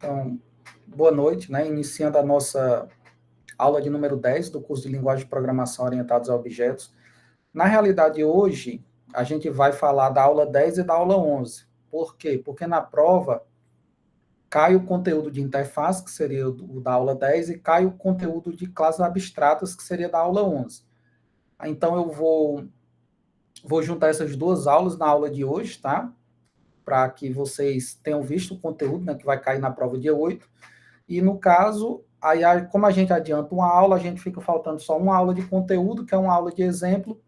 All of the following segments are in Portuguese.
Então, boa noite, né? Iniciando a nossa aula de número 10 do curso de Linguagem de Programação Orientados a Objetos. Na realidade, hoje, a gente vai falar da aula 10 e da aula 11. Por quê? Porque na prova cai o conteúdo de interface, que seria o da aula 10, e cai o conteúdo de classes abstratas, que seria da aula 11. Então, eu vou juntar essas duas aulas na aula de hoje, tá? Para que vocês tenham visto o conteúdo, né, que vai cair na prova dia 8. E no caso, aí, como a gente adianta uma aula, a gente fica faltando só uma aula de conteúdo, que é uma aula de exemplo,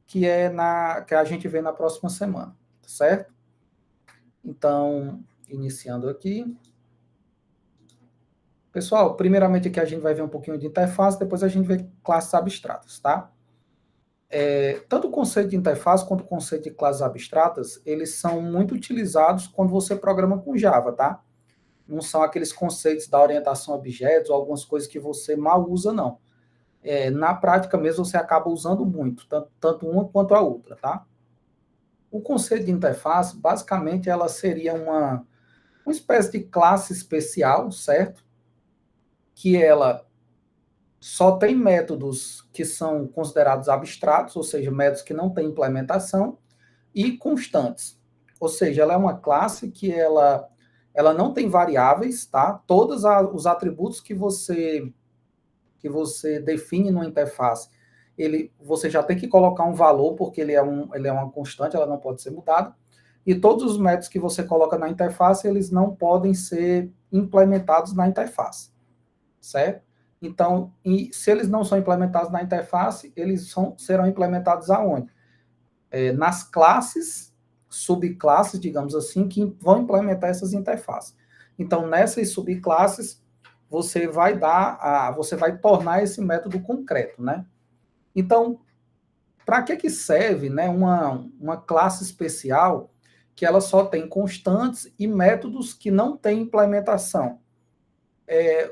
que a gente vê na próxima semana, tá certo? Então, iniciando aqui. Pessoal, primeiramente aqui a gente vai ver um pouquinho de interface, depois a gente vê classes abstratas, tá? Tanto o conceito de interface quanto o conceito de classes abstratas, eles são muito utilizados quando você programa com Java, tá? Não são aqueles conceitos da orientação a objetos ou algumas coisas que você mal usa, não. Na prática mesmo você acaba usando muito, tanto uma quanto a outra, tá? O conceito de interface, basicamente, ela seria uma espécie de classe especial, certo? Que ela só tem métodos que são considerados abstratos, ou seja, métodos que não têm implementação, e constantes. Ou seja, ela é uma classe que ela não tem variáveis, tá? Todos os atributos que você define numa interface, você já tem que colocar um valor, porque ele é uma constante, ela não pode ser mudada. E todos os métodos que você coloca na interface, eles não podem ser implementados na interface, certo? Então, se eles não são implementados na interface, eles serão implementados aonde? Nas classes, subclasses, digamos assim, que vão implementar essas interfaces. Então, nessas subclasses, você vai tornar esse método concreto, né? Então, para que serve, né, uma classe especial que ela só tem constantes e métodos que não têm implementação?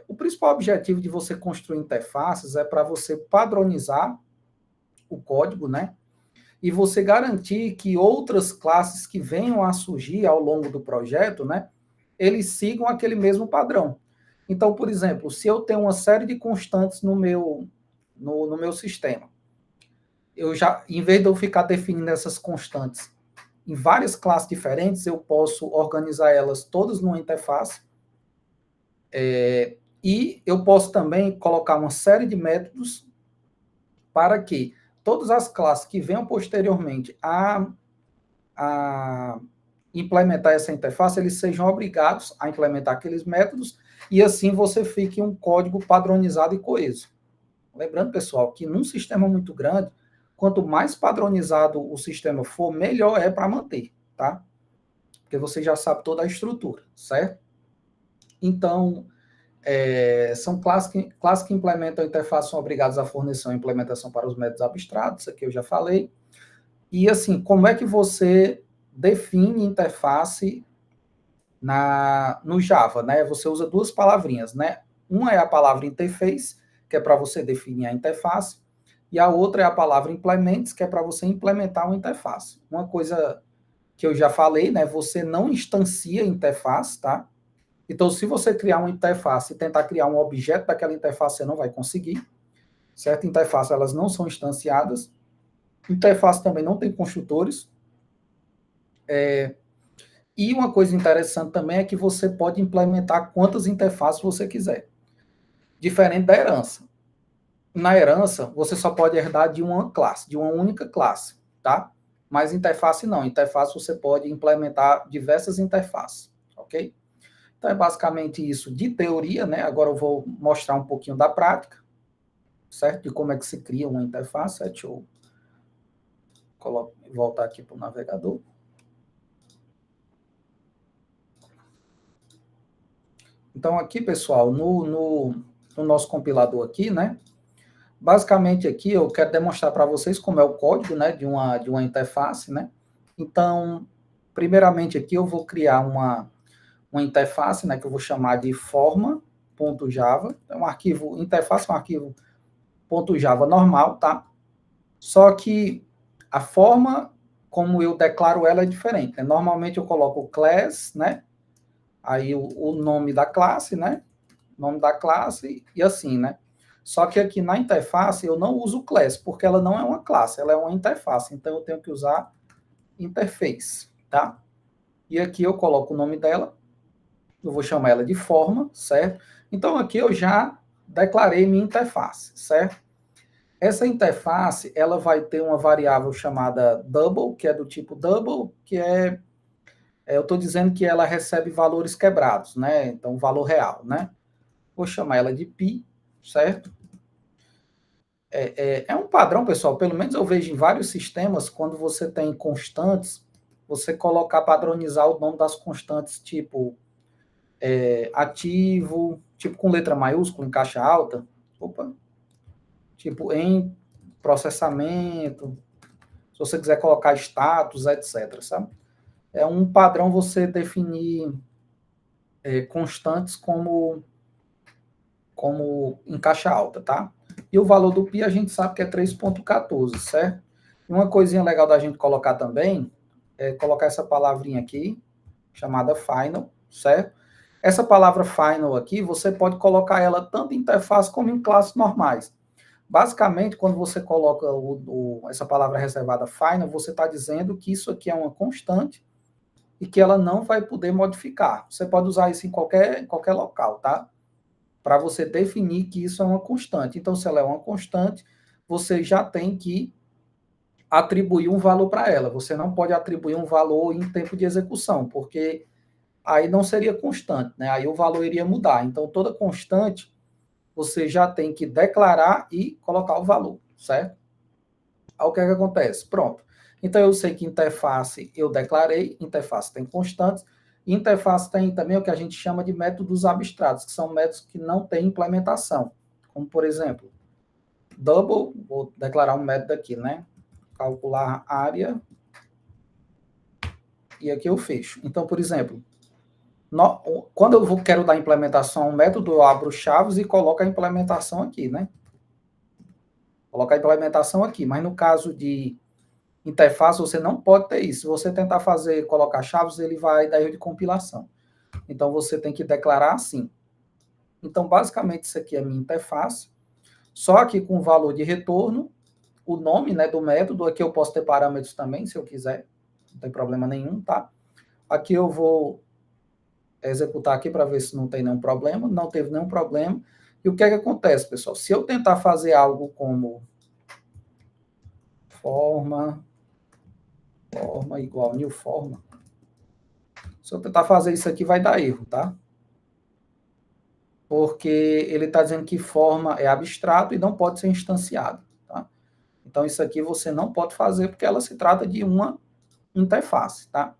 O principal objetivo de você construir interfaces é para você padronizar o código, né? E você garantir que outras classes que venham a surgir ao longo do projeto, né, eles sigam aquele mesmo padrão. Então, por exemplo, se eu tenho uma série de constantes no meu sistema, em vez de eu ficar definindo essas constantes em várias classes diferentes, eu posso organizar elas todas numa interface, e eu posso também colocar uma série de métodos para que todas as classes que venham posteriormente a implementar essa interface, eles sejam obrigados a implementar aqueles métodos, e assim você fique um código padronizado e coeso. Lembrando, pessoal, que num sistema muito grande, quanto mais padronizado o sistema for, melhor é para manter, tá? Porque você já sabe toda a estrutura, certo? Então, são classes que implementam a interface são obrigadas a fornecer uma implementação para os métodos abstratos, isso aqui eu já falei. E assim, como é que você define interface no Java, né? Você usa duas palavrinhas, né? Uma é a palavra interface, que é para você definir a interface, e a outra é a palavra implements, que é para você implementar uma interface. Uma coisa que eu já falei, né? Você não instancia interface, tá? Então, se você criar uma interface e tentar criar um objeto daquela interface, você não vai conseguir, certo? Interface, elas não são instanciadas. Interface também não tem construtores. E uma coisa interessante também é que você pode implementar quantas interfaces você quiser. Diferente da herança. Na herança, você só pode herdar de uma classe, de uma única classe, tá? Mas interface não. Interface você pode implementar diversas interfaces, ok? Então é basicamente isso de teoria, né? Agora eu vou mostrar um pouquinho da prática, certo? De como é que se cria uma interface. Deixa eu voltar aqui para o navegador. Então aqui, pessoal, no nosso compilador aqui, né? Basicamente aqui eu quero demonstrar para vocês como é o código, né, de uma interface, né? Então, primeiramente aqui eu vou criar uma interface, né, que eu vou chamar de forma.java. É um arquivo, interface é um arquivo .java normal, tá? Só que a forma como eu declaro ela é diferente, né? Normalmente eu coloco class, né? Aí o nome da classe, né? Nome da classe e assim, né? Só que aqui na interface eu não uso class, porque ela não é uma classe, ela é uma interface. Então eu tenho que usar interface, tá? E aqui eu coloco o nome dela, eu vou chamar ela de forma, certo? Então aqui eu já declarei minha interface, certo? Essa interface, ela vai ter uma variável chamada double, que é do tipo double, que eu estou dizendo que ela recebe valores quebrados, né? Então, valor real, né? Vou chamar ela de pi, certo? É um padrão, pessoal, pelo menos eu vejo em vários sistemas, quando você tem constantes, você colocar, padronizar o nome das constantes, tipo ativo, tipo com letra maiúscula, em caixa alta, opa, tipo em processamento, se você quiser colocar status, etc, sabe? É um padrão você definir constantes como em caixa alta, tá? E o valor do pi a gente sabe que é 3,14, certo? E uma coisinha legal da gente colocar também é colocar essa palavrinha aqui, chamada final, certo? Essa palavra final aqui, você pode colocar ela tanto em interface como em classes normais. Basicamente, quando você coloca essa palavra reservada final, você está dizendo que isso aqui é uma constante e que ela não vai poder modificar. Você pode usar isso em qualquer local, tá? Para você definir que isso é uma constante. Então, se ela é uma constante, você já tem que atribuir um valor para ela. Você não pode atribuir um valor em tempo de execução, porque aí não seria constante, né? Aí o valor iria mudar. Então, toda constante, você já tem que declarar e colocar o valor, certo? Aí o que é que acontece? Pronto. Então, eu sei que interface eu declarei, interface tem constantes, interface tem também o que a gente chama de métodos abstratos, que são métodos que não têm implementação. Como, por exemplo, double, vou declarar um método aqui, né? Calcular área, e aqui eu fecho. Então, por exemplo, quando eu quero dar implementação a um método, eu abro chaves e coloco a implementação aqui, né? Coloco a implementação aqui, mas no caso de interface, você não pode ter isso. Se você tentar colocar chaves, ele vai dar erro de compilação. Então, você tem que declarar assim. Então, basicamente, isso aqui é minha interface. Só que com o valor de retorno, o nome, né, do método, aqui eu posso ter parâmetros também, se eu quiser. Não tem problema nenhum, tá? Aqui eu vou executar aqui para ver se não tem nenhum problema. Não teve nenhum problema. E o que é que acontece, pessoal? Se eu tentar fazer algo como forma igual new forma, se eu tentar fazer isso aqui, vai dar erro, tá? Porque ele está dizendo que forma é abstrato e não pode ser instanciado, tá? Então, isso aqui você não pode fazer porque ela se trata de uma interface, tá?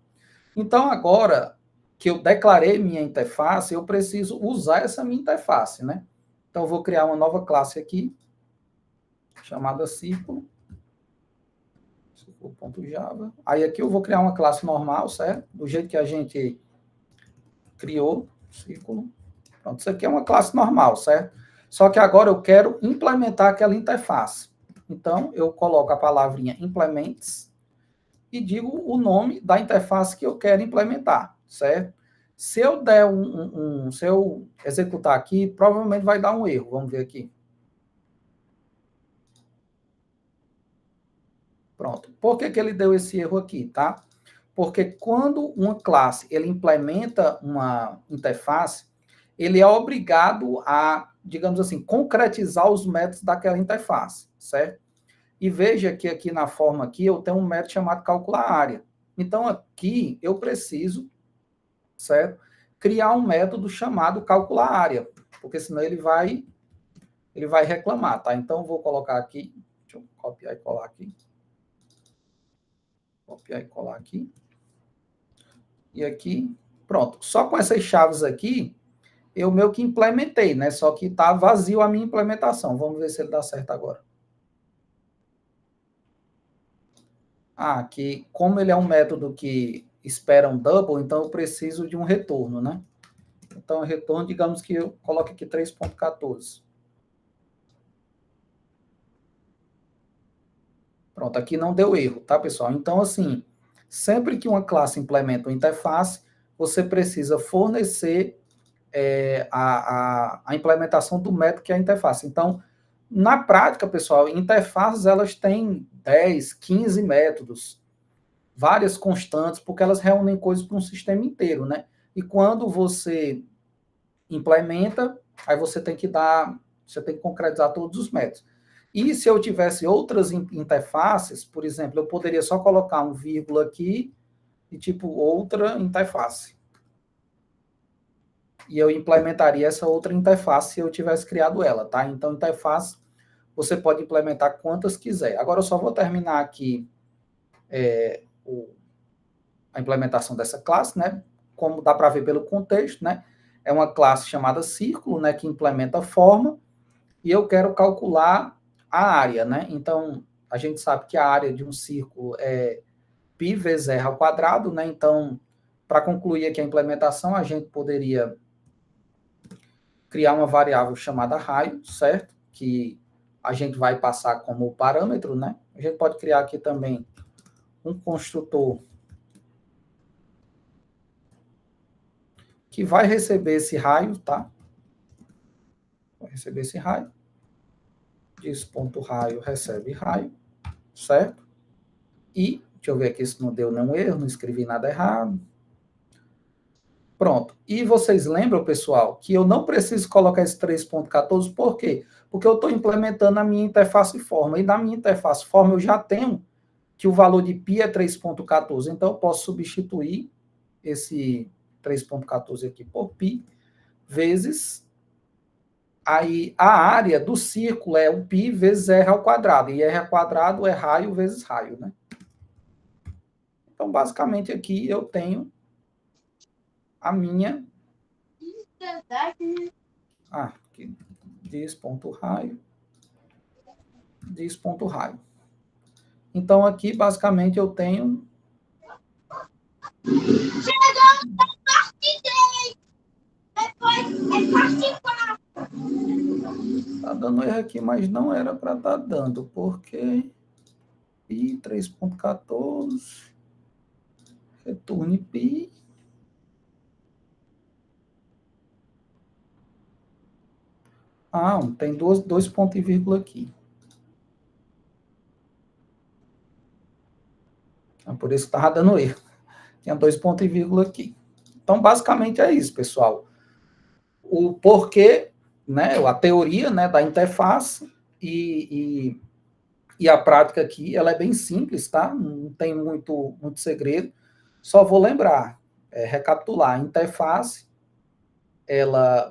Então, agora que eu declarei minha interface, eu preciso usar essa minha interface, né? Então, eu vou criar uma nova classe aqui, chamada círculo, círculo.java. Aí aqui eu vou criar uma classe normal, certo? Do jeito que a gente criou, círculo. Pronto, isso aqui é uma classe normal, certo? Só que agora eu quero implementar aquela interface. Então, eu coloco a palavrinha implements e digo o nome da interface que eu quero implementar, certo? Se eu der se eu executar aqui, provavelmente vai dar um erro. Vamos ver aqui. Pronto. Por que ele deu esse erro aqui, tá? Porque quando uma classe ele implementa uma interface, ele é obrigado a, digamos assim, concretizar os métodos daquela interface, certo? E veja que aqui na forma aqui eu tenho um método chamado calcular área. Então aqui eu preciso, certo? Criar um método chamado calcular área, porque senão ele vai reclamar, tá? Então eu vou colocar aqui, deixa eu copiar e colar aqui. Copiar e colar aqui. E aqui, pronto. Só com essas chaves aqui, eu meio que implementei, né? Só que tá vazio a minha implementação. Vamos ver se ele dá certo agora. Que como ele é um método que espera um double, então eu preciso de um retorno, né? Então, o retorno, digamos que eu coloque aqui 3.14. Pronto, aqui não deu erro, tá, pessoal? Então, assim, sempre que uma classe implementa uma interface, você precisa fornecer a implementação do método que é a interface. Então, na prática, pessoal, interfaces elas têm 10, 15 métodos, várias constantes, porque elas reúnem coisas para um sistema inteiro, né? E quando você implementa, aí você tem que concretizar todos os métodos. E se eu tivesse outras interfaces, por exemplo, eu poderia só colocar um vírgula aqui e tipo outra interface. E eu implementaria essa outra interface se eu tivesse criado ela, tá? Então, interface você pode implementar quantas quiser. Agora eu só vou terminar aqui a implementação dessa classe, né? Como dá para ver pelo contexto, né? É uma classe chamada círculo, né? Que implementa forma, e eu quero calcular a área, né? Então, a gente sabe que a área de um círculo é π vezes r ao quadrado, né? Então, para concluir aqui a implementação, a gente poderia criar uma variável chamada raio, certo? Que a gente vai passar como parâmetro, né? A gente pode criar aqui também um construtor que vai receber esse raio, tá? Vai receber esse raio. Diz.raio recebe raio, certo? E, deixa eu ver aqui se não deu nenhum erro, não escrevi nada errado. Pronto. E vocês lembram, pessoal, que eu não preciso colocar esse 3.14, por quê? Porque eu estou implementando a minha interface forma. E na minha interface forma eu já tenho que o valor de π é 3.14. Então eu posso substituir esse 3.14 aqui por π vezes aí a área do círculo é o π vezes r ao quadrado. E r ao quadrado é raio vezes raio, né? Então, basicamente, aqui eu tenho a minha... aqui, diz.raio. Então, aqui, basicamente, eu tenho... Tá dando erro aqui, mas não era para estar dando, porque... π 3.14, retorne π... tem dois pontos e vírgula aqui. Por isso que estava dando erro. Tinha 2 pontos e vírgula aqui. Então, basicamente é isso, pessoal. O porquê, né, a teoria, né, da interface e a prática aqui, ela é bem simples, tá? Não tem muito segredo. Só vou lembrar, recapitular, a interface,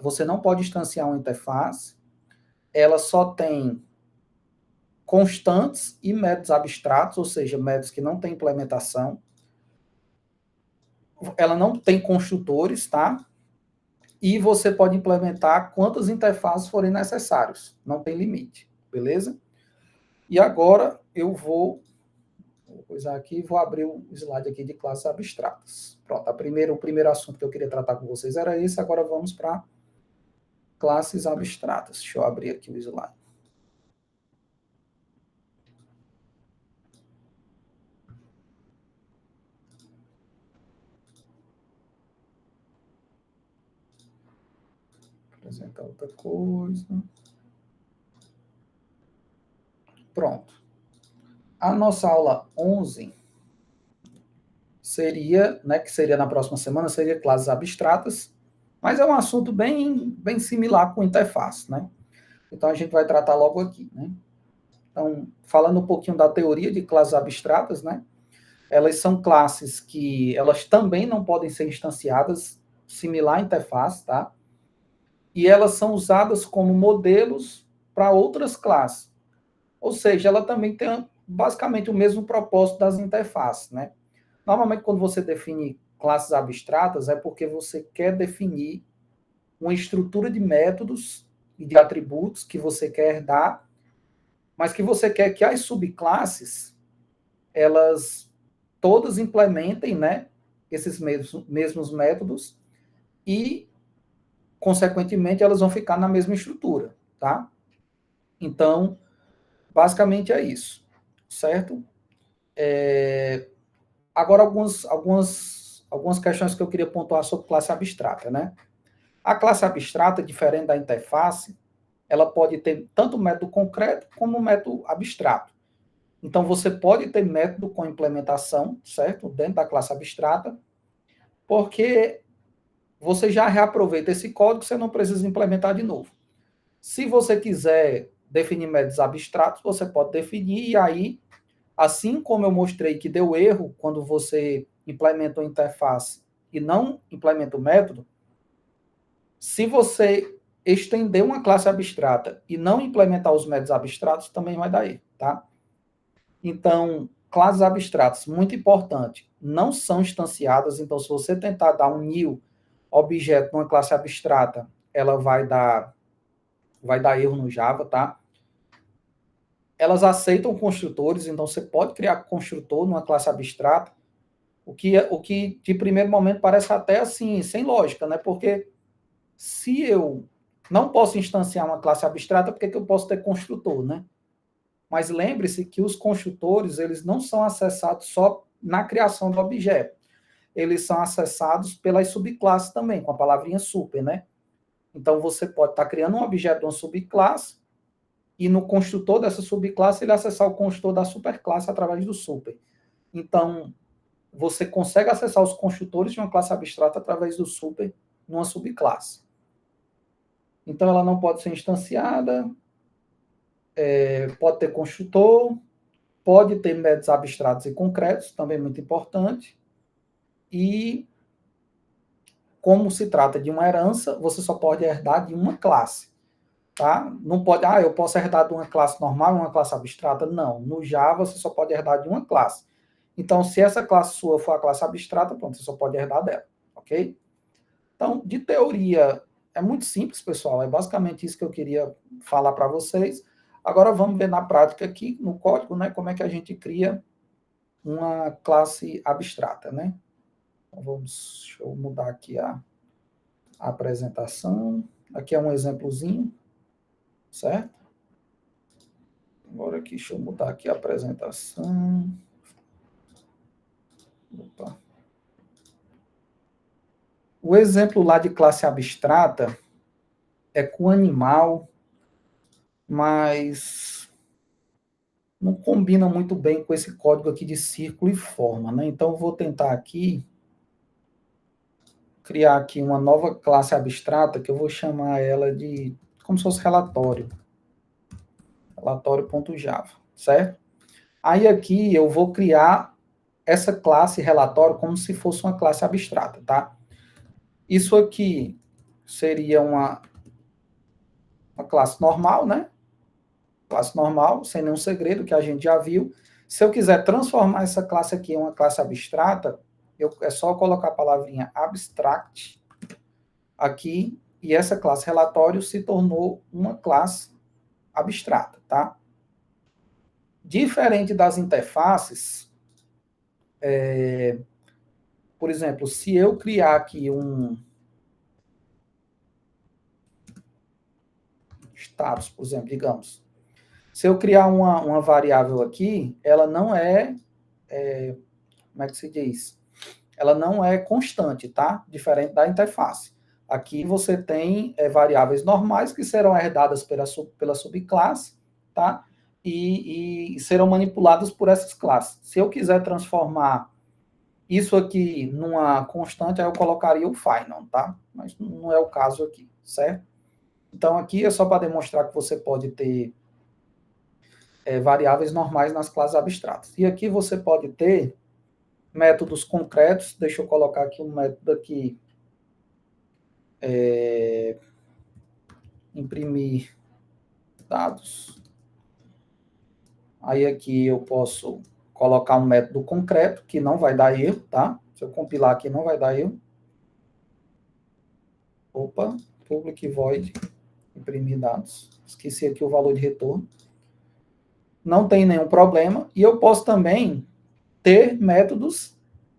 você não pode instanciar uma interface, ela só tem constantes e métodos abstratos, ou seja, métodos que não têm implementação. Ela não tem construtores, tá? E você pode implementar quantas interfaces forem necessárias. Não tem limite, beleza? E agora eu vou coisar aqui, vou abrir o slide aqui de classes abstratas. Pronto, o primeiro assunto que eu queria tratar com vocês era esse, agora vamos para classes abstratas. Deixa eu abrir aqui o slide. Apresentar outra coisa. Pronto. A nossa aula 11 seria, né, que seria na próxima semana, seria classes abstratas, mas é um assunto bem similar com interface, né? Então a gente vai tratar logo aqui, né? Então, falando um pouquinho da teoria de classes abstratas, né? Elas são classes que elas também não podem ser instanciadas, similar à interface, tá? E elas são usadas como modelos para outras classes. Ou seja, ela também tem basicamente o mesmo propósito das interfaces, né? Normalmente, quando você define classes abstratas, é porque você quer definir uma estrutura de métodos e de atributos que você quer dar, mas que você quer que as subclasses, elas todas implementem, né, esses mesmos métodos e, consequentemente, elas vão ficar na mesma estrutura, tá? Então, basicamente é isso, certo? Agora, algumas algumas questões que eu queria pontuar sobre classe abstrata, né? A classe abstrata, diferente da interface, ela pode ter tanto método concreto como método abstrato. Então, você pode ter método com implementação, certo? Dentro da classe abstrata, porque você já reaproveita esse código, você não precisa implementar de novo. Se você quiser definir métodos abstratos, você pode definir, e aí, assim como eu mostrei que deu erro quando você implementa uma interface e não implementa o método, se você estender uma classe abstrata e não implementar os métodos abstratos, também vai dar erro, tá? Então, classes abstratas, muito importante, não são instanciadas, então se você tentar dar um new objeto numa classe abstrata, ela vai dar erro no Java, tá? Elas aceitam construtores, então você pode criar construtor numa classe abstrata, o que de primeiro momento parece até assim, sem lógica, né? Porque se eu não posso instanciar uma classe abstrata, por que eu posso ter construtor, né? Mas lembre-se que os construtores, eles não são acessados só na criação do objeto. Eles são acessados pelas subclasses também, com a palavrinha super, né? Então, você pode estar criando um objeto de uma subclasse e no construtor dessa subclasse ele acessar o construtor da superclasse através do super. Então, você consegue acessar os construtores de uma classe abstrata através do super numa subclasse. Então, ela não pode ser instanciada, pode ter construtor, pode ter métodos abstratos e concretos, também muito importante. E, como se trata de uma herança, você só pode herdar de uma classe. Tá? Não pode, eu posso herdar de uma classe normal e uma classe abstrata? Não. No Java, você só pode herdar de uma classe. Então, se essa classe sua for a classe abstrata, pronto, você só pode herdar dela, ok? Então, de teoria, é muito simples, pessoal. É basicamente isso que eu queria falar para vocês. Agora, vamos ver na prática aqui, no código, né, como é que a gente cria uma classe abstrata, né? Então, deixa eu mudar aqui a apresentação. Aqui é um exemplozinho, certo? Agora aqui, deixa eu mudar aqui a apresentação. Opa. O exemplo lá de classe abstrata é com animal, mas não combina muito bem com esse código aqui de círculo e forma, né? Então, eu vou tentar aqui criar aqui uma nova classe abstrata, que eu vou chamar ela de, como se fosse relatório. Relatório.java, certo? Aí aqui eu vou criar essa classe relatório como se fosse uma classe abstrata, tá? Isso aqui seria uma classe normal, né? Classe normal, sem nenhum segredo, que a gente já viu. Se eu quiser transformar essa classe aqui em uma classe abstrata, é só colocar a palavrinha abstract aqui, e essa classe relatório se tornou uma classe abstrata, tá? Diferente das interfaces, por exemplo, se eu criar aqui um status, por exemplo, digamos, se eu criar uma variável aqui, ela não como é que se diz? Ela não é constante, tá? Diferente da interface. Aqui você tem variáveis normais que serão herdadas pela subclasse, tá? E serão manipuladas por essas classes. Se eu quiser transformar isso aqui numa constante, aí eu colocaria o final, tá? Mas não é o caso aqui, certo? Então, aqui é só para demonstrar que você pode ter variáveis normais nas classes abstratas. E aqui você pode ter métodos concretos. Deixa eu colocar aqui um método aqui. Imprimir dados. Aí aqui eu posso colocar um método concreto, que não vai dar erro, tá? Se eu compilar aqui, não vai dar erro. Opa, public void, imprimir dados. Esqueci aqui o valor de retorno. Não tem nenhum problema. E eu posso também ter métodos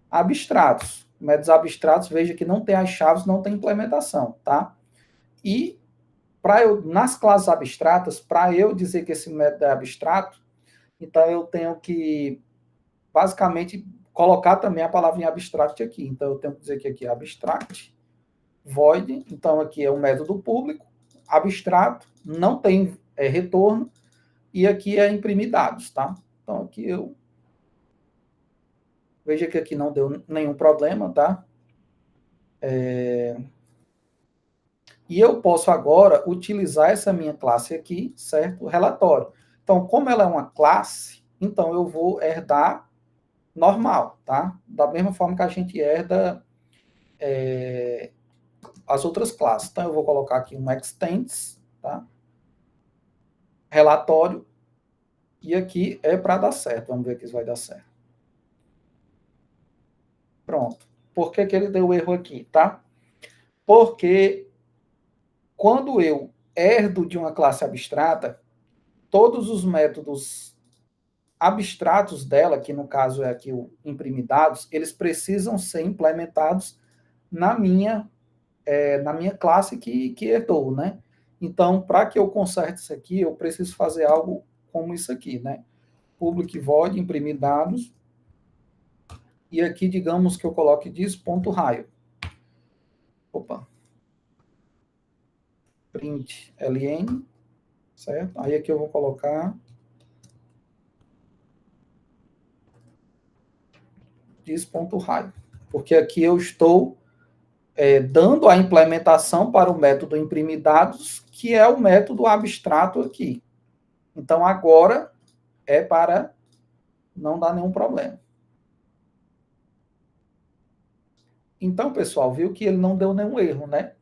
abstratos. Métodos abstratos, veja que não tem as chaves, não tem implementação, tá? E nas classes abstratas, para eu dizer que esse método é abstrato, então eu tenho que basicamente colocar também a palavrinha abstract aqui. Então, eu tenho que dizer que aqui é abstract, void, então aqui é o método público, abstrato, não tem retorno, e aqui é imprimir dados, tá? Então, aqui veja que aqui não deu nenhum problema, tá? E eu posso agora utilizar essa minha classe aqui, certo? Relatório. Então, como ela é uma classe, então eu vou herdar normal, tá? Da mesma forma que a gente herda as outras classes. Então, eu vou colocar aqui um extends, tá? Relatório, e aqui é para dar certo. Vamos ver se vai dar certo. Pronto. Por que ele deu erro aqui, tá? Porque quando eu herdo de uma classe abstrata, todos os métodos abstratos dela, que no caso é aqui o imprimir dados, eles precisam ser implementados na minha classe que herdou, né? Então, para que eu conserte isso aqui, eu preciso fazer algo como isso aqui, né? Public void, imprimir dados, e aqui, digamos que eu coloque dis.raio. Opa. Print ln, certo? Aí aqui eu vou colocar dis.raio, porque aqui eu estou dando a implementação para o método imprimir dados, que é o método abstrato aqui. Então, agora é para não dar nenhum problema. Então, pessoal, viu que ele não deu nenhum erro, né?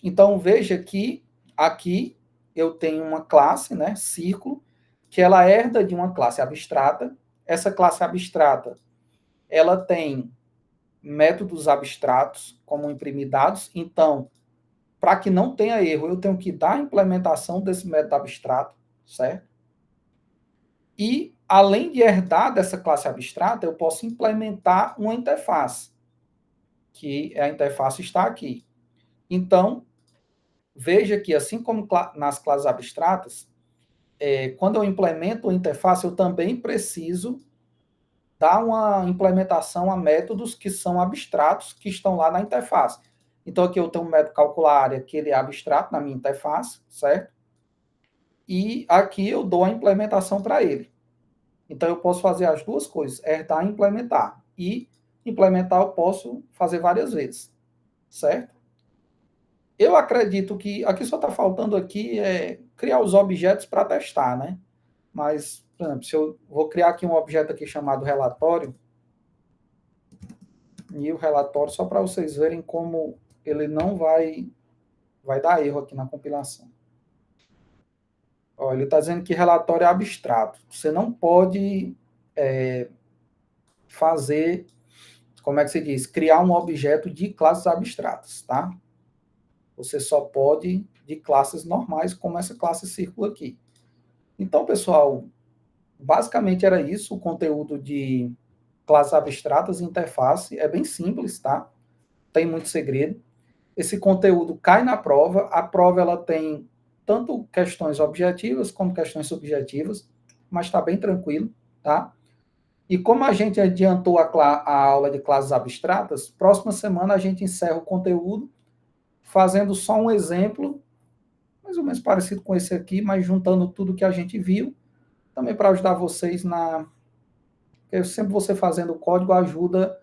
Então, veja que aqui eu tenho uma classe, né, círculo, que ela herda de uma classe abstrata. Essa classe abstrata, ela tem métodos abstratos, como imprimir dados. Então, para que não tenha erro, eu tenho que dar a implementação desse método abstrato, certo? E, além de herdar dessa classe abstrata, eu posso implementar uma interface, que a interface está aqui. Então, veja que, assim como nas classes abstratas, quando eu implemento uma interface, eu também preciso dar uma implementação a métodos que são abstratos, que estão lá na interface. Então, aqui eu tenho um método calcular área, que ele é abstrato na minha interface, certo? E aqui eu dou a implementação para ele. Então, eu posso fazer as duas coisas, herdar e implementar. E implementar eu posso fazer várias vezes, certo? Eu acredito que aqui só está faltando aqui criar os objetos para testar, né? Mas, por exemplo, se eu vou criar aqui um objeto aqui chamado relatório, e o relatório, só para vocês verem como ele não vai dar erro aqui na compilação. Ó, ele está dizendo que relatório é abstrato. Você não pode fazer, como é que se diz? Criar um objeto de classes abstratas, tá? Você só pode de classes normais, como essa classe círculo aqui. Então, pessoal, basicamente era isso, o conteúdo de classes abstratas e interface. É bem simples, tá? Tem muito segredo. Esse conteúdo cai na prova. A prova ela tem tanto questões objetivas como questões subjetivas, mas está bem tranquilo, tá? E como a gente adiantou a aula de classes abstratas, próxima semana a gente encerra o conteúdo fazendo só um exemplo, mais ou menos parecido com esse aqui, mas juntando tudo que a gente viu, também para ajudar vocês porque sempre você fazendo o código ajuda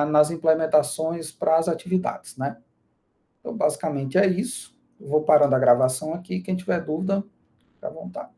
nas implementações para as atividades, né? Então, basicamente é isso. Eu vou parando a gravação aqui. Quem tiver dúvida, fica à vontade.